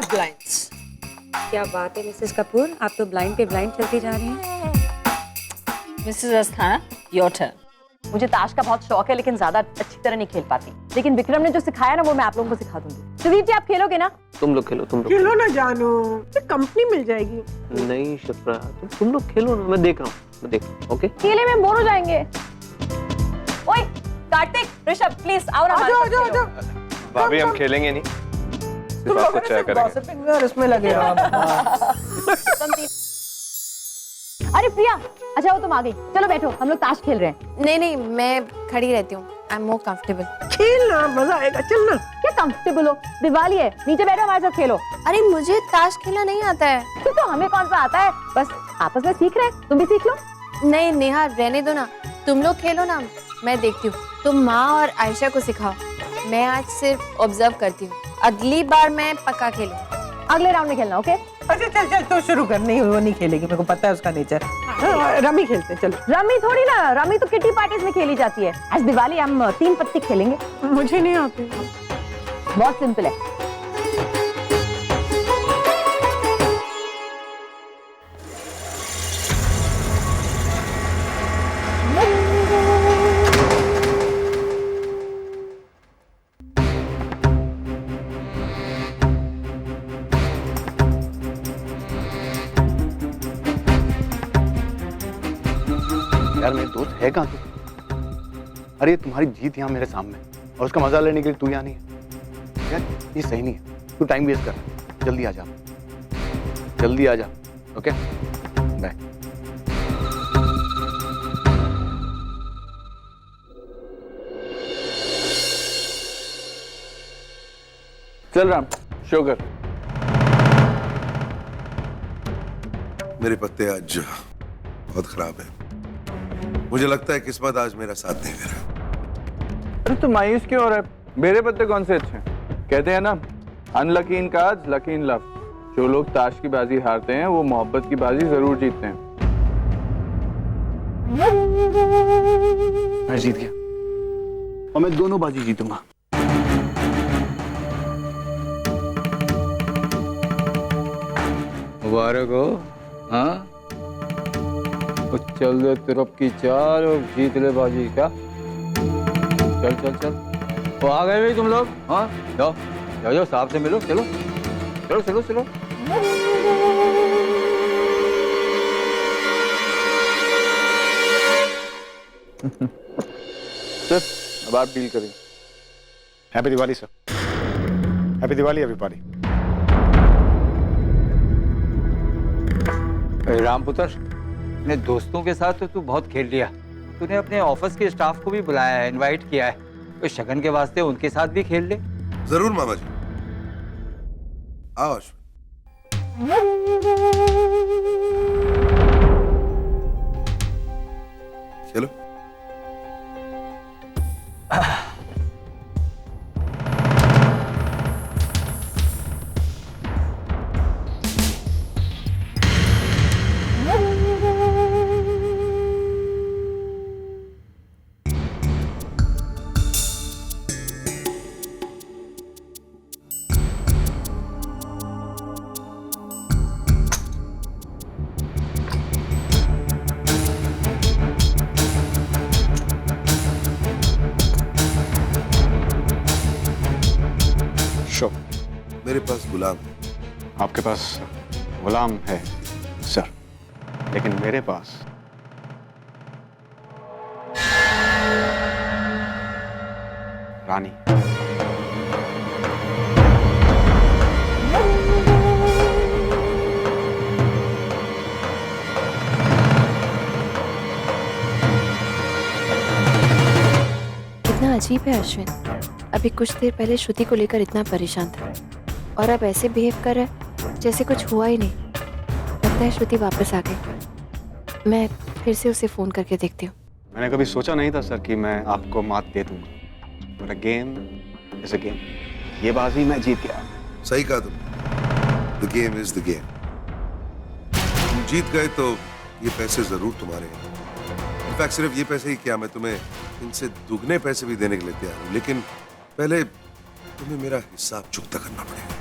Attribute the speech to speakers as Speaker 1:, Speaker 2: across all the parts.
Speaker 1: और ब्लाइंड्स।
Speaker 2: क्या बात है मिसेस कपूर, आप तो ब्लाइंड पे ब्लाइंड चलती जा रही हैं।
Speaker 1: Mrs Asthana, your turn.
Speaker 3: मुझे ताश का बहुत शौक है लेकिन ज्यादा अच्छी तरह नहीं खेल पाती, लेकिन विक्रम ने जो सिखाया ना वो मैं आप लोगों को सिखा दूंगी। सुदीप जी आप खेलोगे ना?
Speaker 4: तुम लोग खेलो, तुम लोग
Speaker 5: खेलो ना जानू, कंपनी मिल जाएगी।
Speaker 4: नहीं शिप्रा, तुम लोग खेलो ना, मैं देख रहा हूँ, ओके?
Speaker 3: अकेले में बोर हो जाएंगे। ओए कार्तिक, ऋषभ प्लीज आओ ना हमारे साथ खेलो।
Speaker 6: भाभी हम खेलेंगे नहीं, सिर्फ आपको चेक करेंगे।
Speaker 5: गॉसिपिंग में और इसमें लगे हो।
Speaker 3: अरे प्रिया, अच्छा वो तुम आ गई, चलो बैठो हम लोग ताश खेल रहे हैं।
Speaker 7: नहीं नहीं, मैं खड़ी रहती हूँ। I am more comfortable.
Speaker 5: खेलना मजा आएगा, चलना।
Speaker 3: क्या कंफर्टेबल हो, दिवाली है, नीचे बैठो हमारे साथ खेलो।
Speaker 7: अरे मुझे ताश खेलना नहीं आता है।
Speaker 3: तो हमें कौन सा आता है, बस आपस में सीख रहे हैं, तुम भी सीख लो।
Speaker 7: नहीं नेहा रहने दो ना, तुम लोग खेलो ना, मैं देखती हूँ। तुम माँ और आयशा को सिखाओ, मैं आज सिर्फ ऑब्जर्व करती हूँ। अगली बार मैं पक्का खेलूँ।
Speaker 3: अगले राउंड में खेलना, ओके?
Speaker 5: अच्छा चल चल तो शुरू कर। नहीं वो नहीं खेलेगी, मेरे को पता है उसका नेचर। रमी खेलते चलो।
Speaker 3: रमी थोड़ी ना, रमी तो किटी पार्टीज में खेली जाती है। आज दिवाली हम 3 पत्ती खेलेंगे।
Speaker 5: मुझे नहीं आती।
Speaker 3: बहुत सिंपल है।
Speaker 6: यार मेरे दोस्त है कहाँ तू? अरे तुम्हारी जीत यहाँ मेरे सामने और उसका मजा लेने के लिए तू यहाँ नहीं है यार, ये सही नहीं है। तू टाइम वेस्ट कर, जल्दी आ जा, जल्दी आ जा, ओके? बाय।
Speaker 4: चल राम, शो कर।
Speaker 8: मेरे पत्ते आज बहुत खराब है। मुझे लगता है किस्मत आज मेरा साथ नहीं दे रहा।
Speaker 4: अरे तू मायूस क्यों हो रहा है? मेरे पत्ते कौन से अच्छे हैं? कहते हैं ना, unlucky in cards, lucky in love. जो लोग ताश की बाजी हारते हैं वो मोहब्बत की बाजी जरूर जीतते हैं।
Speaker 6: मैं जीत गया और मैं दोनों बाजी जीतूंगा।
Speaker 9: मुबारक हो। हाँ चल दे तिरप की चाल और जीत ले बाजी। क्या चल चल चल, तो आ गए भाई तुम लोग? हाँ जाओ जाओ जाओ, साहब से मिलो, चलो चलो चलो चलो।
Speaker 4: सर अब आप डील करें।
Speaker 6: Happy Diwali sir. Happy Diwali everybody.
Speaker 9: Ram पुत्र, अपने दोस्तों के साथ तो तू बहुत खेल लिया। तूने अपने ऑफिस के स्टाफ को भी बुलाया है, इनवाइट किया है। तो शगन के वास्ते उनके साथ भी खेल ले।
Speaker 8: जरूर मामा जी, आओ अश्विन। चलो। मेरे पास गुलाम है।
Speaker 6: आपके पास गुलाम है सर, लेकिन मेरे पास रानी।
Speaker 7: कितना अजीब है अश्विन, अभी कुछ देर पहले श्रुति को लेकर इतना परेशान था और अब ऐसे बिहेव कर रहा है जैसे कुछ हुआ ही नहीं। लगता है श्रुति वापस आ गई। मैं फिर से उसे फोन करके देखती हूँ।
Speaker 6: मैंने कभी सोचा नहीं था सर कि मैं आपको मात दे दूंगा, but a game is a game. ये बाजी मैं जीत गया।
Speaker 8: सही कहा तुम, the game is the game. तुम जीत गए तो ये पैसे जरूर तुम्हारे हैं। इनफैक्ट सिर्फ ये पैसे ही क्या, मैं तुम्हें इनसे दुगने पैसे भी देने के लिए तैयार हूँ, लेकिन पहले तुम्हें मेरा हिसाब चुकता करना पड़ेगा।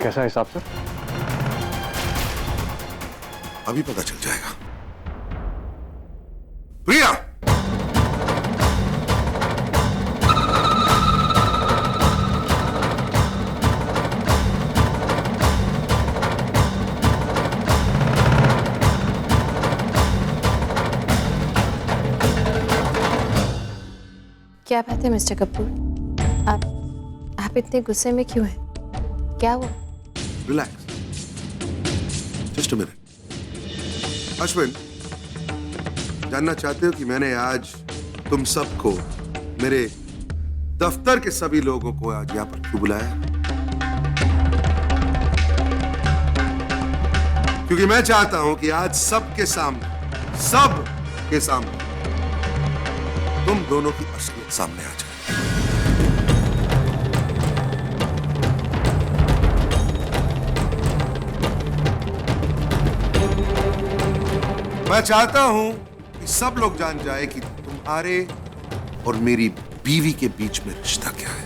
Speaker 6: कैसा हिसाब सर?
Speaker 8: अभी पता चल जाएगा। प्रिया,
Speaker 7: क्या बात है मिस्टर कपूर? आप इतने गुस्से में क्यों हैं? क्या हुआ?
Speaker 8: Relax, just a minute. Ashwin, जानना चाहते हो कि मैंने आज तुम सबको, मेरे दफ्तर के सभी लोगों को आज यहां पर क्यों बुलाया? क्योंकि मैं चाहता हूं कि आज सबके सामने तुम दोनों की असलियत सामने आ जाए। मैं चाहता हूं कि सब लोग जान जाए कि तुम्हारे और मेरी बीवी के बीच में रिश्ता क्या है।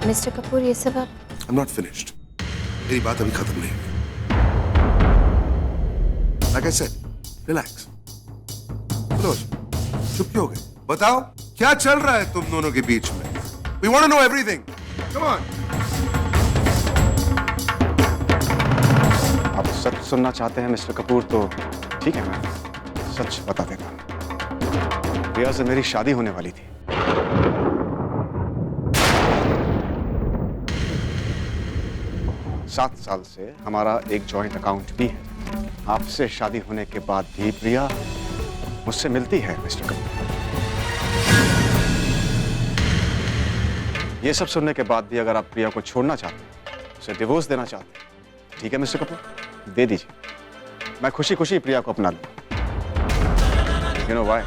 Speaker 7: मिस्टर कपूर, ये सब आप...
Speaker 8: I'm not finished. मेरी बात अभी खत्म नहीं हुई। Like I said, relax. चलो, चुप क्यों हो गए? बताओ, क्या चल रहा है तुम दोनों के बीच में? We want to know everything. Come on.
Speaker 6: आप सच सुनना चाहते हैं मिस्टर कपूर तो ठीक है, मैं सच बता देता हूँ। प्रिया से मेरी शादी होने वाली थी। सात साल से हमारा एक जॉइंट अकाउंट भी है। आपसे शादी होने के बाद भी प्रिया मुझसे मिलती है मिस्टर कपूर। ये सब सुनने के बाद भी अगर आप प्रिया को छोड़ना चाहते हैं, उसे डिवोर्स देना चाहते हैं, ठीक है मिस्टर कपूर, दे दीजिए। मैं खुशी खुशी प्रिया को अपना लूं। You know why?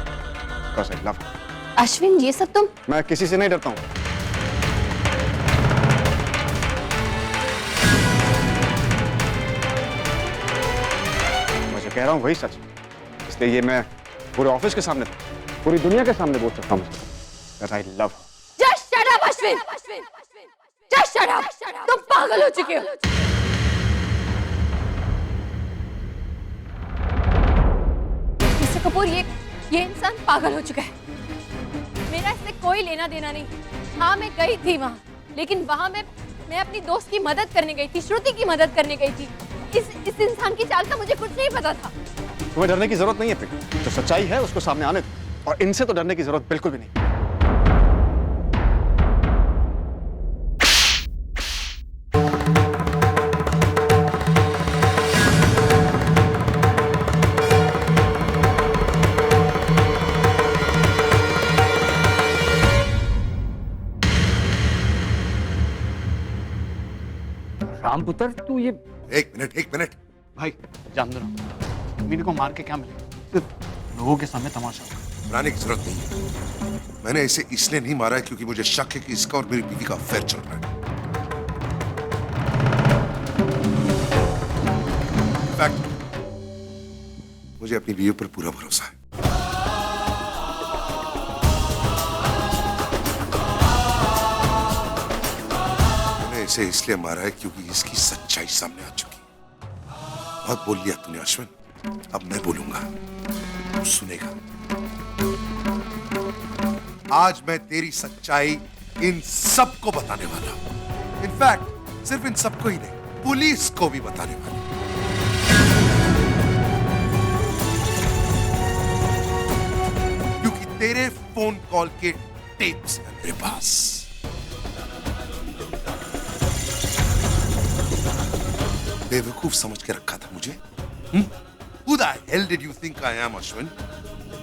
Speaker 6: Because I love her.
Speaker 7: Ashwin, ये सब तुम...
Speaker 6: मैं किसी से नहीं डरता हूं। मैं जो कह रहा हूं वही सच है, इसलिए ये मैं पूरे ऑफिस के सामने, पूरी दुनिया के सामने बोल सकता हूं that I love her.
Speaker 3: Just shut up, Ashwin! Just shut up! तुम पागल हो चुके हो। मिस्टर कपूर, ये इंसान पागल हो चुका है। मेरा इससे कोई लेना देना नहीं। हाँ, मैं गई थी वहाँ, लेकिन वहाँ मैं अपनी दोस्त की मदद करने गई थी, श्रुति की मदद करने गई थी। इस इंसान की चाल का मुझे कुछ नहीं पता था।
Speaker 6: तुम्हें डरने की जरूरत नहीं है प्रिया, जो सच्चाई है उसको सामने आने दो, और इनसे तो डरने की जरूरत बिल्कुल भी नहीं।
Speaker 9: राम पुत्र, तू ये...
Speaker 8: एक मिनट
Speaker 6: भाई, जान दो ना, मीनू को मार के क्या मिलेगा? सिर्फ लोगों के सामने तमाशा होगा।
Speaker 8: डराने की जरूरत नहीं है। मैंने इसे इसलिए नहीं मारा है क्योंकि मुझे शक है कि इसका और मेरी बीवी का अफेयर चल रहा है। इनफैक्ट, मुझे अपनी बीवी पर पूरा भरोसा है। मैंने इसे इसलिए मारा है क्योंकि इसकी सच्चाई सामने आ चुकी है। बहुत बोल लिया तूने अश्विन, अब मैं बोलूंगा, तू सुनेगा। आज मैं तेरी सच्चाई इन सबको बताने वाला हूं। इनफैक्ट सिर्फ इन सबको ही नहीं, पुलिस को भी बताने वाला हूं। क्योंकि तेरे फोन कॉल के टेप्स हैं मेरे पास। बेवकूफ समझ के रखा था मुझे? Who the hell did you think I am, Ashwin?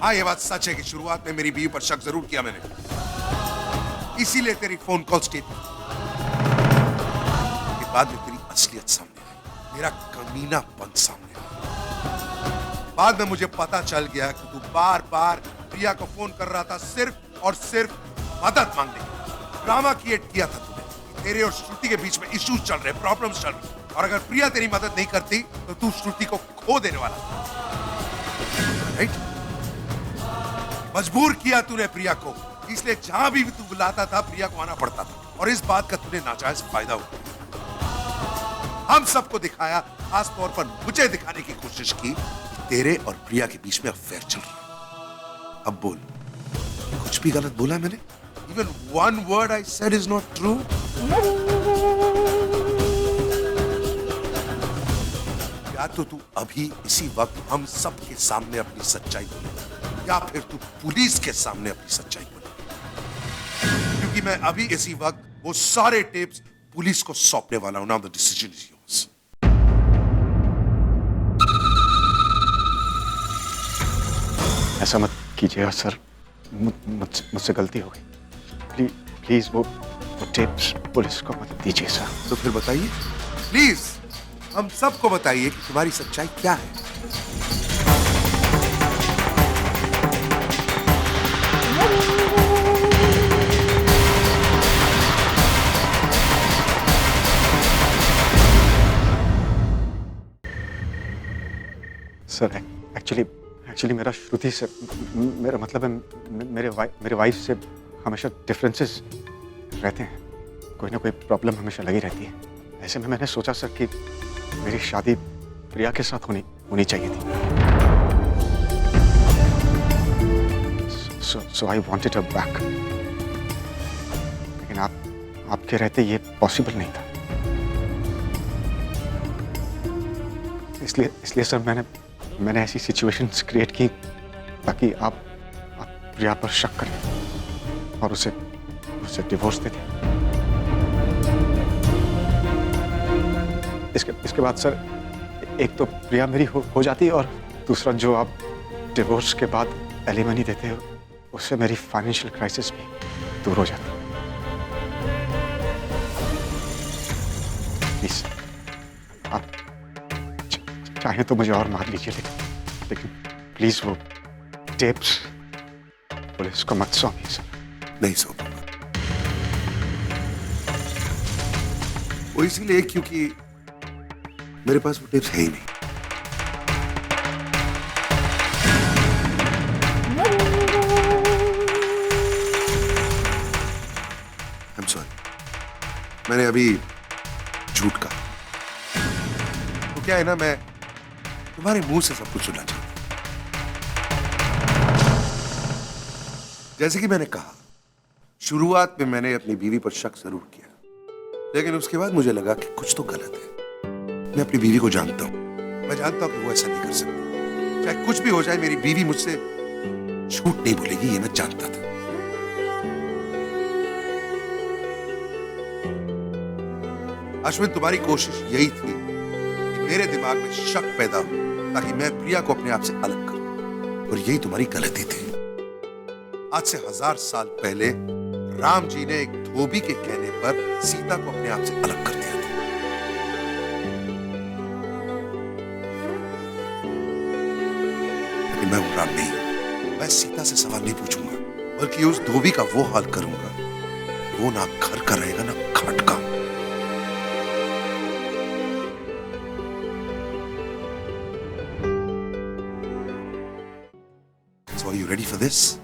Speaker 8: हाँ, ये बात सच है कि शुरुआत में मेरी बीवी पर शक जरूर किया मैंने, इसीलिए तेरी फोन कॉल स्टेटमेंट के बाद में तेरी असलियत सामने आई, तेरा कमीनापन सामने आया। बाद में मुझे पता चल गया कि तू बार बार प्रिया को फोन कर रहा था सिर्फ और सिर्फ मदद मांगने के लिए। ड्रामा क्रिएट किया था तूने, तेरे और श्रुति के बीच में इश्यूज चल रहे, प्रॉब्लम्स चल रहे, और अगर प्रिया तेरी मदद नहीं करती तो तू श्रुति को खो देने वाला था, राइट? मजबूर किया तूने प्रिया को इसलिए जहां भी तू बुलाता था प्रिया को आना पड़ता था, और इस बात का तूने नाजायज फायदा उठाया। हम सबको दिखाया, खास तौर पर मुझे दिखाने की कोशिश की कि तेरे और प्रिया के बीच में अफेयर चल रहा है। अब बोल, कुछ भी गलत बोला मैंने? Even one word I said is not true? या तो तू अभी इसी वक्त हम सब के सामने अपनी सच्चाई बोले, या फिर तू पुलिस के सामने अपनी सच्चाई बोले, क्योंकि मैं अभी इसी वक्त वो सारे टेप्स पुलिस को सौंपने वाला हूं। Now the decision is yours.
Speaker 6: ऐसा मत कीजिएगा सर, मुझसे गलती हो गई। प्लीज वो टेप्स पुलिस को मत दीजिए सर।
Speaker 8: तो फिर बताइए, प्लीज हम सबको बताइए कि तुम्हारी सच्चाई क्या है।
Speaker 6: सर एक्चुअली मेरा श्रुति से, मेरा मतलब है मेरे वाइफ से हमेशा डिफरेंसेस रहते हैं, कोई ना कोई प्रॉब्लम हमेशा लगी रहती है। ऐसे में मैंने सोचा सर कि मेरी शादी प्रिया के साथ होनी चाहिए थी। सो आई वांटेड हर बैक, लेकिन आपके रहते ये पॉसिबल नहीं था। इसलिए सर मैंने ऐसी सिचुएशंस क्रिएट की ताकि आप प्रिया पर शक करें और उसे डिवोर्स दे दें। इसके बाद सर एक तो प्रिया मेरी हो जाती, और दूसरा जो आप डिवोर्स के बाद एलिमनी देते हो उससे मेरी फाइनेंशियल क्राइसिस भी दूर हो जाती। प्लीज आप चाहे तो मुझे और मार लीजिए, लेकिन प्लीज वो टेप्स पुलिस को मत सौंपिए सर।
Speaker 8: नहीं सौंपूंगा, वो इसीलिए क्योंकि मेरे पास वो टिप्स है ही नहीं। I'm sorry, मैंने अभी झूठ कहा। तो क्या है ना, मैं तुम्हारे मुंह से सब कुछ सुनना चाहता हूं। जैसे कि मैंने कहा, शुरुआत में मैंने अपनी बीवी पर शक जरूर किया, लेकिन उसके बाद मुझे लगा कि कुछ तो गलत है। मैं अपनी बीवी को जानता हूं, मैं जानता हूं कि वो ऐसा नहीं कर सकती। चाहे कुछ भी हो जाए, मेरी बीवी मुझसे झूठ नहीं बोलेगी, ये मैं जानता था। अश्विन, तुम्हारी कोशिश यही थी कि मेरे दिमाग में शक पैदा हो ताकि मैं प्रिया को अपने आप से अलग करूं, और यही तुम्हारी गलती थी। आज से 1000 साल पहले राम जी ने एक धोबी के कहने पर सीता को अपने आप से अलग कर दिया था। लेकिन मैं वो राम नहीं हूं। मैं सीता से सवाल नहीं पूछूंगा, बल्कि उस धोबी का वो हाल करूंगा, वो ना घर का रहेगा ना घाट का। So are you ready for this?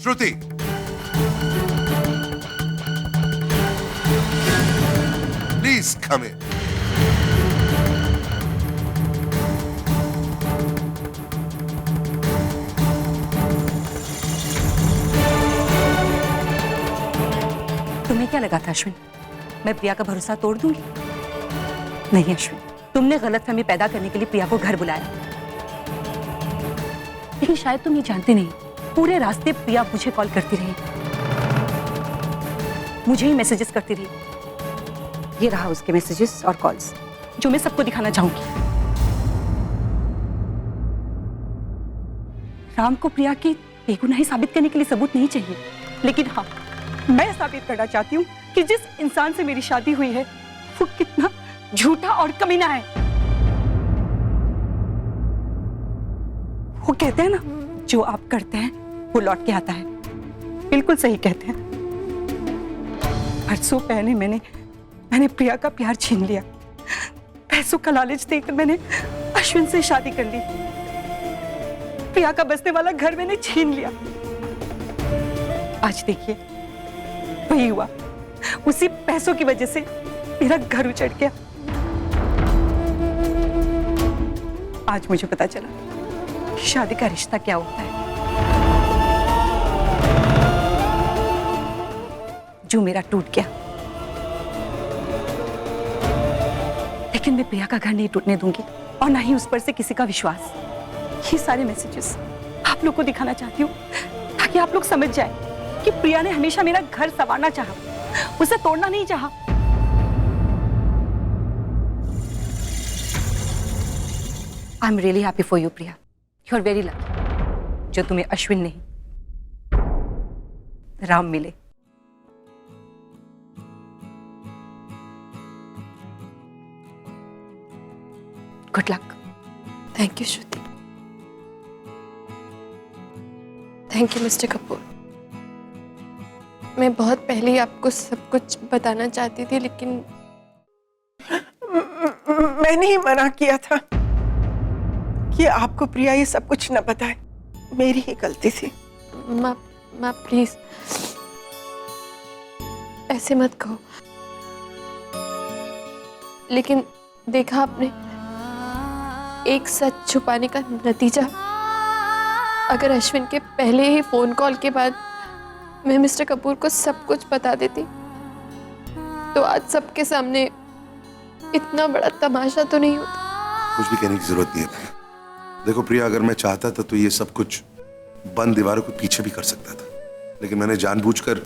Speaker 8: Shruti! Please come in.
Speaker 2: तुम्हें क्या लगा था अश्विन, मैं प्रिया का भरोसा तोड़ दूंगी? नहीं अश्विन, तुमने गलतफहमी पैदा करने के लिए प्रिया को घर बुलाया, लेकिन शायद तुम ये जानते नहीं, पूरे रास्ते प्रिया मुझे कॉल करती रही, मुझे ही मैसेजेस करती रही। ये रहा उसके मैसेजेस और कॉल्स, जो मैं सबको दिखाना चाहूंगी। राम को प्रिया की बेगुनाही साबित करने के लिए सबूत नहीं चाहिए, लेकिन हाँ, मैं साबित करना चाहती हूँ कि जिस इंसान से मेरी शादी हुई है वो कितना झूठा और कमीना है। वो कहते हैं ना, जो आप करते हैं वो लौट के आता है। बिल्कुल सही कहते हैं। परसों पहले मैंने प्रिया का प्यार छीन लिया। पैसों का लालच देकर मैंने अश्विन से शादी कर ली। प्रिया का बसने वाला घर मैंने छीन लिया। आज देखिए वही हुआ, उसी पैसों की वजह से मेरा घर उजड़ गया। आज मुझे पता चला कि शादी का रिश्ता क्या होता है। जो मेरा टूट गया, लेकिन मैं प्रिया का घर नहीं टूटने दूंगी और ना ही उस पर से किसी का विश्वास। ये सारे मैसेजेस आप लोग को दिखाना चाहती हूँ ताकि आप लोग समझ जाएं कि प्रिया ने हमेशा मेरा घर संवारना चाहा, उसे तोड़ना नहीं चाहा। I am really happy for you Priya, you are very lucky जो तुम्हें अश्विन नहीं राम मिले। Good luck.
Speaker 7: Thank you Shruti. Thank you mister Kapoor. मैं बहुत पहले ही आपको सब कुछ बताना चाहती थी, लेकिन
Speaker 5: मैंने ही मना किया था कि आपको प्रिया ये सब कुछ न बताए। मेरी ही गलती थी।
Speaker 7: माँ प्लीज ऐसे मत कहो। लेकिन देखा आपने, एक सच छुपाने का नतीजा। अगर अश्विन के पहले ही फोन कॉल के बाद मैं मिस्टर कपूर को सब कुछ बता देती तो आज सबके सामने इतना बड़ा तमाशा तो नहीं होता।
Speaker 8: कुछ भी कहने की जरूरत नहीं है प्रिया। देखो प्रिया, अगर मैं चाहता था तो ये सब कुछ बंद दीवारों के पीछे भी कर सकता था, लेकिन मैंने जानबूझकर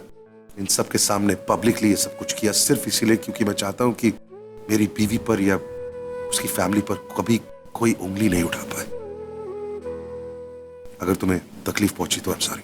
Speaker 8: इन सब के सामने पब्लिकली ये सब कुछ किया, सिर्फ इसीलिए क्योंकि मैं चाहता हूं कि मेरी बीवी पर या उसकी फैमिली पर कभी कोई उंगली नहीं उठा पाए। अगर तुम्हें तकलीफ पहुंची तो आई एम सॉरी।